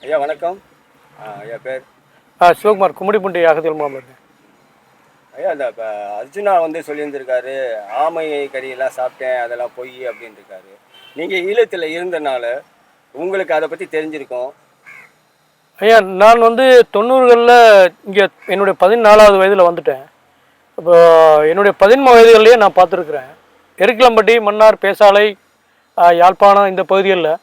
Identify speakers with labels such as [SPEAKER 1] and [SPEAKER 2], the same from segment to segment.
[SPEAKER 1] ஐயா வணக்கம். ஐயா பேர்
[SPEAKER 2] சிவகுமார், கும்மிடிப்பூண்டி அகத்தியல் முகாமில்.
[SPEAKER 1] ஐயா இந்த இப்போ அர்ஜுனா சொல்லியிருந்திருக்காரு, ஆமை கறியெல்லாம் சாப்பிட்டேன் அதெல்லாம் பொய் அப்படின்னு இருக்காரு. நீங்கள் ஈழத்தில் இருந்தனால உங்களுக்கு அதை பற்றி தெரிஞ்சிருக்கும்.
[SPEAKER 2] ஐயா நான் 90களில் இங்கே என்னுடைய 14வது வயதில் வந்துட்டேன். இப்போ என்னுடைய 13 வயதுகள்லேயே நான் பார்த்துருக்குறேன். எருக்கிலம்பட்டி, மன்னார், பேசாலை, யாழ்ப்பாணம் இந்த பகுதிகளில்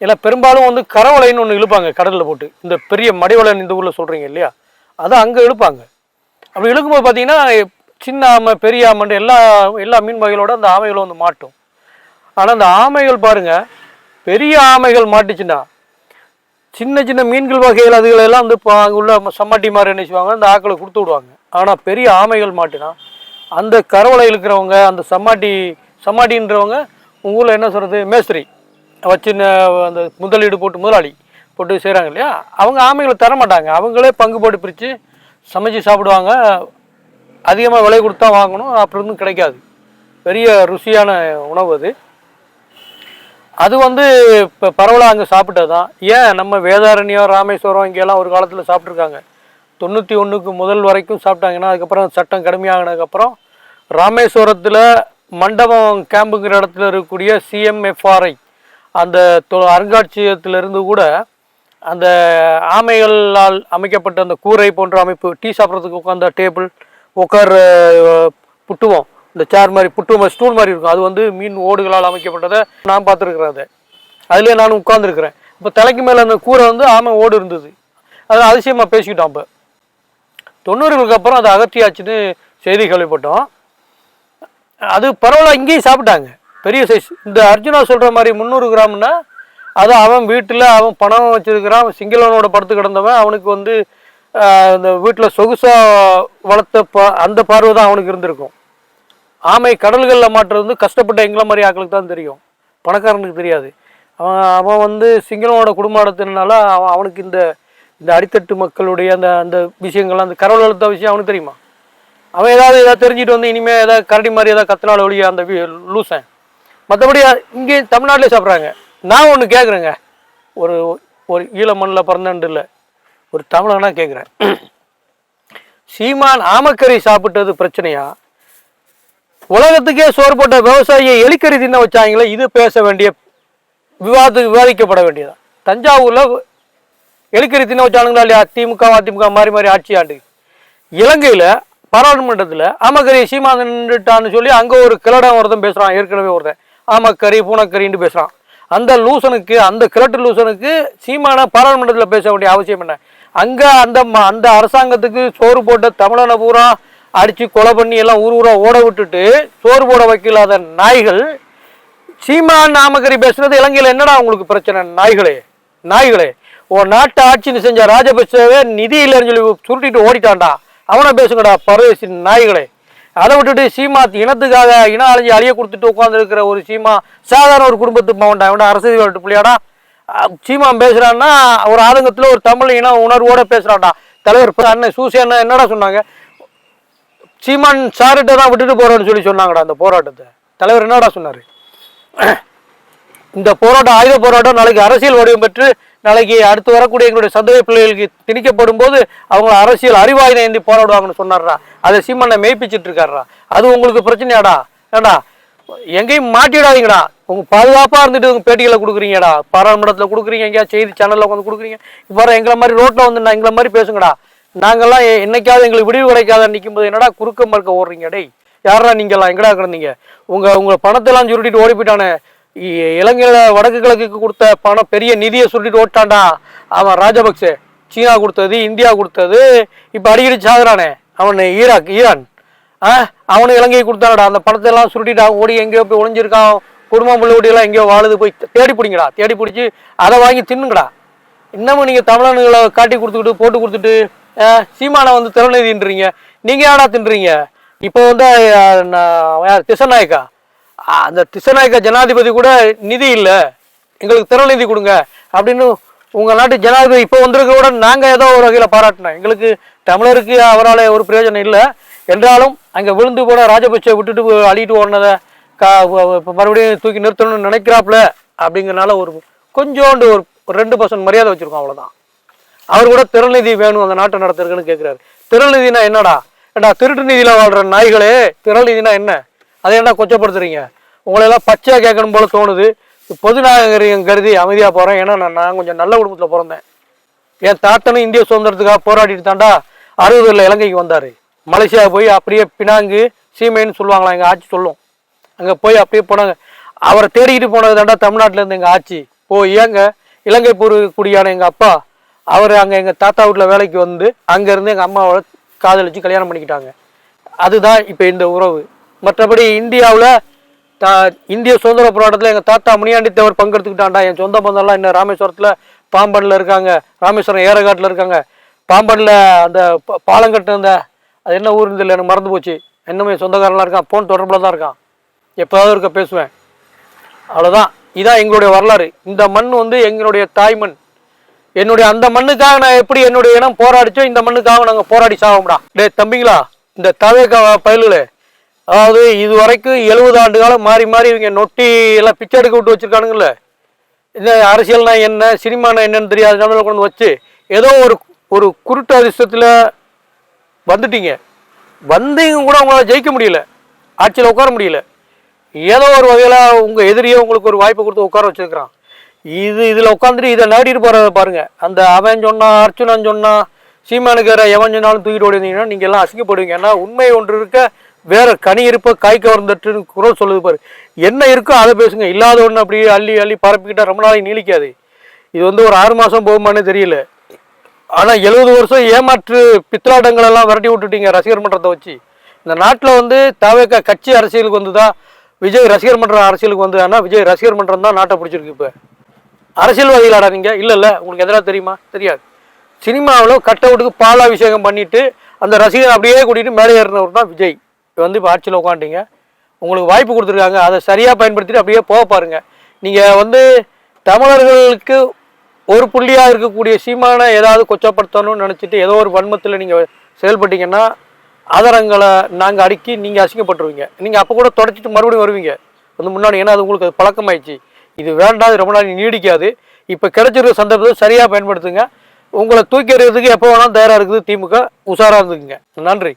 [SPEAKER 2] ஏன்னா பெரும்பாலும் கரவலைன்னு ஒன்று இழுப்பாங்க கடலில் போட்டு. இந்த பெரிய மடிவலைன்னு இந்த ஊரில் சொல்கிறீங்க இல்லையா, அதை அங்கே இழுப்பாங்க. அப்படி இழுக்கும்போது பார்த்தீங்கன்னா சின்ன ஆமை, பெரிய ஆமைண்டு எல்லா மீன் வகைகளோட அந்த ஆமைகளும் மாட்டும். ஆனால் அந்த ஆமைகள் பாருங்கள், பெரிய ஆமைகள் மாட்டுச்சுன்னா சின்ன சின்ன மீன்கள் வகைகள் அதுகளெல்லாம் அங்கே உள்ள சம்மாட்டி மாதிரி என்ன செய்வாங்க, அந்த ஆக்களை கொடுத்து விடுவாங்க. ஆனால் பெரிய ஆமைகள் மாட்டுனா அந்த கரவலை இழுக்கிறவங்க, அந்த சம்மாட்டின்றவங்க உங்கள் ஊரில் என்ன சொல்கிறது, மேஸ்திரி வச்சு அந்த முதலீடு போட்டு முதலாளி போட்டு செய்கிறாங்க இல்லையா, அவங்க ஆமைகளை தர மாட்டாங்க. அவங்களே பங்கு போட்டு பிரித்து சமைச்சு சாப்பிடுவாங்க. அதிகமாக விலை கொடுத்தா வாங்கணும், அப்புறம் கிடைக்காது. பெரிய ருசியான உணவு அது இப்போ பரவலாக அங்கே சாப்பிட்டது தான். ஏன் நம்ம வேதாரண்யம், ராமேஸ்வரம் இங்கெல்லாம் ஒரு காலத்தில் சாப்பிட்ருக்காங்க. 91க்கு முதல் வரைக்கும் சாப்பிட்டாங்கன்னா அதுக்கப்புறம் சட்டம் கடுமையாகினதுக்கப்புறம் ராமேஸ்வரத்தில் மண்டபம் கேம்புங்கிற இடத்துல இருக்கக்கூடிய CMFRI அந்த அருங்காட்சியகத்திலிருந்து கூட அந்த ஆமைகளால் அமைக்கப்பட்ட அந்த கூரை போன்ற அமைப்பு, டீ சாப்பிட்றதுக்கு உட்காந்த டேபிள், உட்கார் புட்டுவோம், இந்த சேர் மாதிரி புட்டுவோம், ஸ்டூல் மாதிரி இருக்கும், அது மீன் ஓடுகளால் அமைக்கப்பட்டதை நான் பார்த்துருக்குறேன். அதுலேயே நானும் உட்காந்துருக்குறேன். இப்போ தலைக்கு மேலே அந்த கூரை ஆமை ஓடு இருந்தது. அது அதிசயமாக பேசிக்கிட்டோம். அப்போ 90களுக்கு அப்புறம் அது அகற்றியாச்சுன்னு செய்தி கேள்விப்பட்டோம். அது பரவாயில்ல, இங்கேயும் சாப்பிட்டாங்க பெரிய சைஸ். இந்த அர்ஜுனா சொல்கிற மாதிரி 300 கிராம்னா அது அவன் வீட்டில் அவன் பணம் வச்சுருக்கிறான், சிங்களவனோட படுத்து கிடந்தவன், அவனுக்கு இந்த வீட்டில் சொகுசாக வளர்த்த அந்த பார்வை தான் அவனுக்கு இருந்திருக்கும். ஆமை கடல்களில் மாட்டுறது கஷ்டப்பட்ட எங்களை மாதிரி ஆக்களுக்கு தான் தெரியும், பணக்காரனுக்கு தெரியாது. அவன் சிங்களவனோட குடும்பத்தினால அவனுக்கு இந்த அடித்தட்டு மக்களுடைய அந்த விஷயங்கள்லாம், அந்த கடவுள் எழுத்த விஷயம் அவனுக்கு தெரியுமா? அவன் ஏதாவது தெரிஞ்சுட்டு இனிமேல் ஏதாவது கரடி மாதிரி ஏதாவது கத்தினால ஒழிய அந்த லூசன். மற்றபடி இங்கே தமிழ்நாட்டிலே சாப்பிட்றாங்க. நான் ஒன்று கேட்குறேங்க, ஒரு ஈழ மண்ணில் பிறந்தண்டு இல்லை, ஒரு தமிழனா கேட்குறேன். சீமான் ஆமக்கறி சாப்பிட்டது பிரச்சனையா, உலகத்துக்கே சோறு போட்ட விவசாயியை எலிக்கறி தின்ன வச்சாங்களே, இது பேச வேண்டிய விவாதிக்கப்பட வேண்டியதான். தஞ்சாவூரில் எலிக்கறி தின்ன வச்சானுங்களா இல்லையா, திமுக அதிமுக மாறி ஆட்சி ஆண்டு. இலங்கையில் பாராளுமன்றத்தில் ஆமக்கறி சீமான்ட்டான்னு சொல்லி அங்கே ஒரு கிளடம் ஒருத்தன் பேசுகிறான், ஏற்கனவே ஒருத்தன் ஆமக்கறி பூனைக்கறின்னு பேசுகிறான். அந்த லூசனுக்கு, அந்த கிழட்டு லூசனுக்கு சீமான பாராளுமன்றத்தில் பேச வேண்டிய அவசியம் என்ன? அங்கே அந்த அரசாங்கத்துக்கு சோறு போட்ட தமிழனை பூரா அடித்து கொலை பண்ணி எல்லாம் ஊரா ஓட விட்டுட்டு சோறு போட வைக்கலாத நாய்கள் சீமான் ஆமக்கறி பேசுறது இலங்கையில் என்னடா உங்களுக்கு பிரச்சனை? நாய்களே ஒரு நாட்டை ஆட்சி செஞ்ச ராஜபக்சவே நிதி இல்லைன்னு சொல்லி சுருட்டிட்டு ஓடிட்டான்டா, அவனை பேசுங்கடா பரவேசி நாய்களே. அதை விட்டுட்டு சீமா இனத்துக்காக இன அழிஞ்சு அழிய கொடுத்துட்டு உட்காந்துருக்கிற ஒரு சீமா சாதாரண ஒரு குடும்பத்துக்கு மாவன்டா, அவன் அரசியல் பிள்ளையாடா. சீமா பேசுறான்னா ஒரு ஆதங்கத்தில் ஒரு தமிழ் இன உணர்வோட பேசுறான்டா. தலைவர் அண்ணன் சூசி அண்ணன் என்னடா சொன்னாங்க, சீமான் சார்கிட்ட தான் விட்டுட்டு போறோன்னு சொன்னாங்கடா. அந்த போராட்டத்தை தலைவர் என்னடா சொன்னாரு? இந்த போராட்டம் ஆயுத போராட்டம் நாளைக்கு அரசியல் வடிவம் பெற்று நாளைக்கு அடுத்து வரக்கூடிய எங்களுடைய சந்தேக பிள்ளைகளுக்கு திணிக்கப்படும் போது அவங்க அரசியல் அறிவாயுதம் ஏந்தி போராடுவாங்கன்னு சொன்னார்ரா. அதை சீமானை மெய்ப்பிச்சுட்டு இருக்காருடா. அது உங்களுக்கு பிரச்சனையாடா? ஏடா எங்கேயும் மாட்டிடாதீங்கடா, உங்க பாதுகாப்பாக இருந்துட்டு உங்க பேட்டிகளை கொடுக்குறீங்கடா, பாராளுமன்றத்தில் கொடுக்குறீங்க, எங்கேயா செய்தி சேனலில் உட்காந்து கொடுக்குறீங்க. இப்போ எங்களை மாதிரி ரோட்டில் நான் எங்களை மாதிரி பேசுங்கடா. நாங்கள்லாம் என்னைக்காவது எங்களுக்கு விடிவு கிடைக்காத நிற்கும் போது என்னடா குறுக்க மறுக்க ஓடுறீங்க? டேய் யாரா நீங்களாம் எங்கடா கிடந்தீங்க? உங்களை பணத்தெல்லாம் சுருட்டிட்டு ஓடி போயிட்டானே, இலங்கையில் வடக்கு கிழக்குக்கு கொடுத்த பணம் பெரிய நிதியை சுருட்டிட்டு ஓட்டான்டா அவன் ராஜபக்சே. சீனா கொடுத்தது, இந்தியா கொடுத்தது, இப்போ அடிக்கடி சாகுறானே அவன் ஈரான், அவனு இலங்கையை கொடுத்தானடா. அந்த பணத்தை எல்லாம் சுருட்டிட்டு ஓடி எங்கேயோ போய் ஒளிஞ்சிருக்கான், குடும்பம் பிள்ளை ஓடியெல்லாம் எங்கேயோ வாழுது, போய் தேடி பிடிங்கடா, தேடி பிடிச்சி அதை வாங்கி தின்னுங்கடா. இன்னமும் நீங்கள் தமிழனுங்களை காட்டி கொடுத்துக்கிட்டு போட்டு கொடுத்துட்டு சீமானை திறநிதின்றீங்க. நீங்கள் யாரா தின்றீங்க? இப்போ திசநாயக்கா, அந்த திசநாயக்கா ஜனாதிபதி கூட நிதி இல்லை, எங்களுக்கு திறநிதி கொடுங்க அப்படின்னு உங்கள் நாட்டு ஜனாதிபதி இப்போ வந்திருக்கிறோட நாங்கள் ஏதோ ஒரு வகையில் பாராட்டினோம். எங்களுக்கு தமிழருக்கு அவரால் ஒரு பிரயோஜனம் இல்லை என்றாலும் அங்கே விழுந்து போட ராஜபக்சே விட்டுட்டு அழிட்டு ஓடினதை மறுபடியும் தூக்கி நிறுத்தணும்னு நினைக்கிறாப்புல அப்படிங்கிறனால ஒரு கொஞ்சோண்டு ஒரு ஒரு 2% மரியாதை வச்சுருக்கோம், அவ்வளோதான். அவர் கூட திறநிதி வேணும் அந்த நாட்டை நடத்துறதுன்னு கேட்குறாரு. திறநிதினா என்னடா? ஏண்டா திருட்டு நிதியில் வாழ்கிற நாய்களே, திறநிதினா என்ன? அதை என்ன கொச்சப்படுத்துறீங்க? உங்களெல்லாம் பச்சையாக கேட்கணும் போல தோணுது. பொது நாகரிகம் கருதி அமைதியாக போகிறேன். ஏன்னா நான் கொஞ்சம் நல்ல குடும்பத்தில் பிறந்தேன். என் தாத்தனும் இந்திய சுதந்திரத்துக்காக போராடிட்டு தாண்டா 60 இலங்கைக்கு வந்தார். மலேசியா போய் அப்படியே பினாங்கு சீமைன்னு சொல்லுவாங்களா, எங்கள் ஆட்சி சொல்லும். அங்கே போய் அப்படியே போனாங்க. அவரை தேடிக்கிட்டு போனது தாண்டா தமிழ்நாட்டிலேருந்து எங்கள் ஆட்சி. ஏங்க இலங்கை குடியான எங்கள் அப்பா அவர் அங்கே எங்கள் தாத்தா வீட்டில் வேலைக்கு வந்து அங்கேருந்து எங்கள் அம்மாவோட காதலிச்சு கல்யாணம் பண்ணிக்கிட்டாங்க. அதுதான் இப்போ இந்த உறவு. மற்றபடி இந்தியாவில் இந்திய சுதந்திர போராட்டத்தில் எங்கள் தாத்தா முனியாண்டி தேவர் பங்கெடுத்துக்கிட்டாண்டா. என் சொந்த பந்தம்லாம் இன்னும் ராமேஸ்வரத்தில் பாம்பனில் இருக்காங்க, ராமேஸ்வரம் ஏரகாட்டில் இருக்காங்க. பாம்பனில் அந்த பாலங்கட்டு அந்த அது என்ன ஊர் இருந்தில்லை, எனக்கு மறந்து போச்சு. இன்னுமே சொந்தக்காரெலாம் இருக்கான், ஃபோன் தொடர்பில் தான் இருக்கான். எப்போதாவது இருக்க பேசுவேன். அவ்வளோதான். இதான் எங்களுடைய வரலாறு. இந்த மண் வந்து எங்களுடைய தாய்மண். என்னுடைய அந்த மண்ணுக்காக நான் எப்படி என்னுடைய இனம் போராடிச்சோ இந்த மண்ணுக்காக நாங்கள் போராடி சாவோம்டா. டே தம்பிங்களா, இந்த தவேக்கா பயலுகளே, அதாவது இது வரைக்கும் 70 ஆண்டு காலம் மாறி மாறி இவங்க நொட்டி எல்லாம் பிச்சை எடுக்க விட்டு வச்சுருக்கானுங்கல்ல. இந்த அரசியல்னா என்ன, சினிமானா என்னன்னு தெரியாத நிலைமையில கொண்டு வச்சு ஏதோ ஒரு குருட்டு அதிர்ஷ்டத்தில் வந்துட்டீங்க. வந்தீங்க கூட உங்களால் ஜெயிக்க முடியல, ஆட்சியில் உட்கார முடியல. ஏதோ ஒரு வகையில் உங்கள் எதிரியே உங்களுக்கு ஒரு வாய்ப்பை கொடுத்து உட்கார வச்சுருக்கிறான். இதில் உட்காந்துட்டு இதை நாடிட்டு போகிறத பாருங்கள். அந்த அவன் சொன்னான், அர்ச்சுனன் சொன்னான், சீமானுக்கிற எவன் சொன்னாலும் தூக்கிட்டு ஓடிந்தீங்கன்னா நீங்கள் எல்லாம் அசிங்கப்படுவீங்க. ஏன்னா உண்மை ஒன்று இருக்க வேற கனி இருப்ப காய்க்க வந்துட்டுன்னு குரல் சொல்லுது பாரு. என்ன இருக்கோ அதை பேசுங்க. இல்லாத ஒன்று அப்படியே அள்ளி அள்ளி பரப்பிக்கிட்டால் ரொம்ப நாளைக்கு நீளிக்காது. இது வந்து ஒரு 6 மாதம் போகுமானே தெரியல. ஆனால் 70 வருஷம் ஏமாற்று பித்தலாட்டங்கள் எல்லாம் விரட்டி விட்டுட்டீங்க ரசிகர் மன்றத்தை வச்சு. இந்த நாட்டில் வந்து தவேக கட்சி அரசியலுக்கு வந்து தான் விஜய் ரசிகர் மன்றம் அரசியலுக்கு வந்து. ஆனால் விஜய் ரசிகர் மன்றம் தான் நாட்டை பிடிச்சிருக்கு. இப்போ அரசியல்வாதிகளாடா நீங்கள்? இல்லை உங்களுக்கு எதனா தெரியுமா? தெரியாது. சினிமாவில் கட் அவுட்டுக்கு பாலாபிஷேகம் பண்ணிவிட்டு அந்த ரசிகர் அப்படியே கூட்டிகிட்டு மேலே ஏறினவர் தான் விஜய். வந்து இப்போ ஆட்சியில் உட்காந்துட்டீங்க. உங்களுக்கு வாய்ப்பு கொடுத்துருக்காங்க, அதை சரியாக பயன்படுத்திட்டு அப்படியே போக பாருங்கள். நீங்கள் வந்து தமிழர்களுக்கு ஒரு புள்ளியாக இருக்கக்கூடிய சீமானை ஏதாவது கொச்சப்படுத்தணும்னு நினச்சிட்டு ஏதோ ஒரு வன்மத்தில் நீங்கள் செயல்பட்டீங்கன்னா ஆதாரங்களை நாங்கள் அடுக்கி நீங்கள் அசிங்கப்பட்டுருவீங்க. நீங்கள் அப்போ கூட தொடச்சிட்டு மறுபடியும் வருவீங்க வந்து முன்னாடி. ஏன்னா அது உங்களுக்கு அது பழக்கமாயிடுச்சு. இது வேண்டாம், ரொம்ப நாள் நீடிக்காது. இப்போ கிடைச்சிருக்க சந்தர்ப்பத்தை சரியாக பயன்படுத்துங்க. உங்களை தூக்கி எறிகிறதுக்கு எப்போ வேணாலும் தயாராக இருக்குது திமுக. உஷாராக இருந்துக்குங்க. நன்றி.